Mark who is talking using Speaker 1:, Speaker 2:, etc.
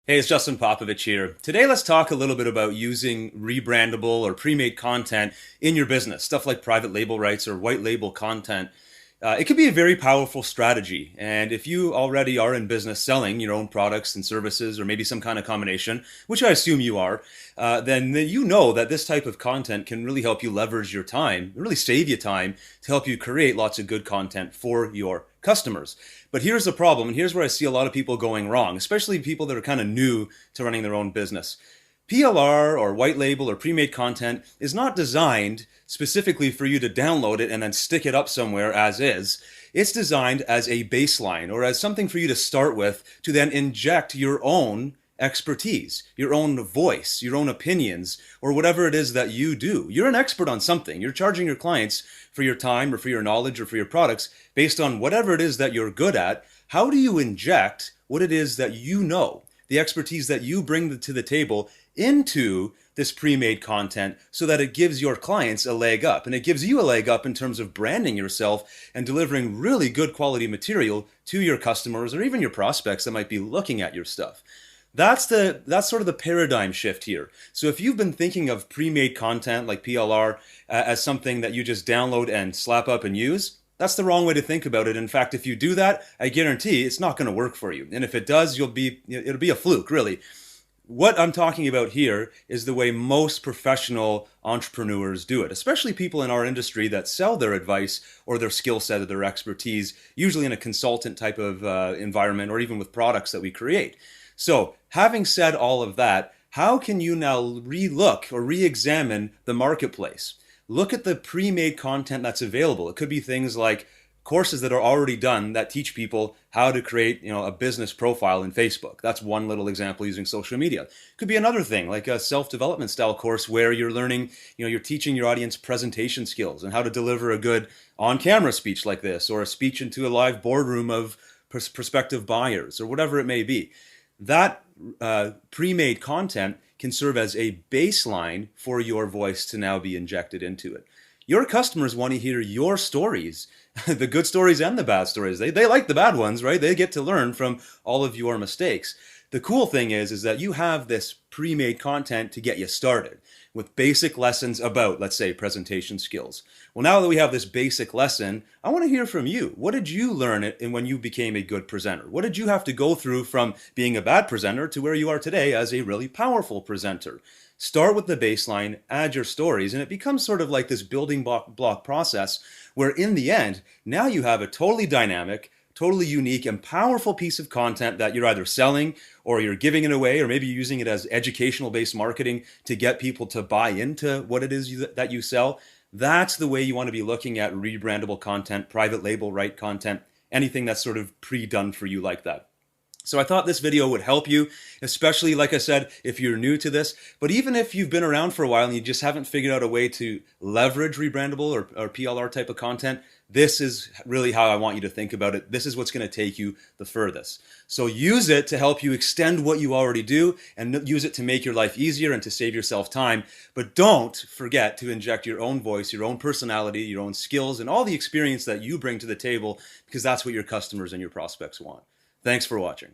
Speaker 1: Hey, it's Justin Popovich here. Today, let's talk a little bit about using rebrandable or pre-made content in your business, stuff like private label rights or white label content. It can be a very powerful strategy. And if you already are in business selling your own products and services, or maybe some kind of combination, which I assume you are, then you know that this type of content can really help you leverage your time, really save you time to help you create lots of good content for your customers. But here's the problem, and here's where I see a lot of people going wrong, especially people that are kind of new to running their own business. PLR or white label or pre-made content is not designed specifically for you to download it and then stick it up somewhere as is. It's designed as a baseline or as something for you to start with to then inject your own expertise, your own voice, your own opinions, or whatever it is that you do. You're an expert on something. You're charging your clients for your time or for your knowledge or for your products based on whatever it is that you're good at. How do you inject what it is that you know, the expertise that you bring to the table into this pre-made content so that it gives your clients a leg up, and it gives you a leg up in terms of branding yourself and delivering really good quality material to your customers or even your prospects that might be looking at your stuff. That's sort of the paradigm shift here. So if you've been thinking of pre-made content like PLR as something that you just download and slap up and use, that's the wrong way to think about it. In fact, if you do that, I guarantee it's not going to work for you. And if it does, it'll be a fluke, really. What I'm talking about here is the way most professional entrepreneurs do it, especially people in our industry that sell their advice or their skill set or their expertise, usually in a consultant type of environment or even with products that we create. So, having said all of that, how can you now re-look or re-examine the marketplace? Look at the pre-made content that's available. It could be things like courses that are already done that teach people how to create, a business profile in Facebook. That's one little example using social media. Could be another thing like a self-development style course where you're learning, you're teaching your audience presentation skills and how to deliver a good on-camera speech like this, or a speech into a live boardroom of prospective buyers, or whatever it may be. That pre-made content can serve as a baseline for your voice to now be injected into it. Your customers want to hear your stories, the good stories and the bad stories. They like the bad ones, right? They get to learn from all of your mistakes. The cool thing is that you have this pre-made content to get you started with basic lessons about, let's say, presentation skills. Well, now that we have this basic lesson, I want to hear from you. What did you learn when you became a good presenter? What did you have to go through from being a bad presenter to where you are today as a really powerful presenter? Start with the baseline, add your stories, and it becomes sort of like this building block process where in the end, now you have a totally dynamic, totally unique and powerful piece of content that you're either selling or you're giving it away, or maybe you're using it as educational based marketing to get people to buy into what it is that you sell. That's the way you want to be looking at rebrandable content, private label right content, anything that's sort of pre-done for you like that. So I thought this video would help you, especially, like I said, if you're new to this. But even if you've been around for a while and you just haven't figured out a way to leverage rebrandable or PLR type of content, this is really how I want you to think about it. This is what's going to take you the furthest. So use it to help you extend what you already do and use it to make your life easier and to save yourself time. But don't forget to inject your own voice, your own personality, your own skills, and all the experience that you bring to the table, because that's what your customers and your prospects want. Thanks for watching.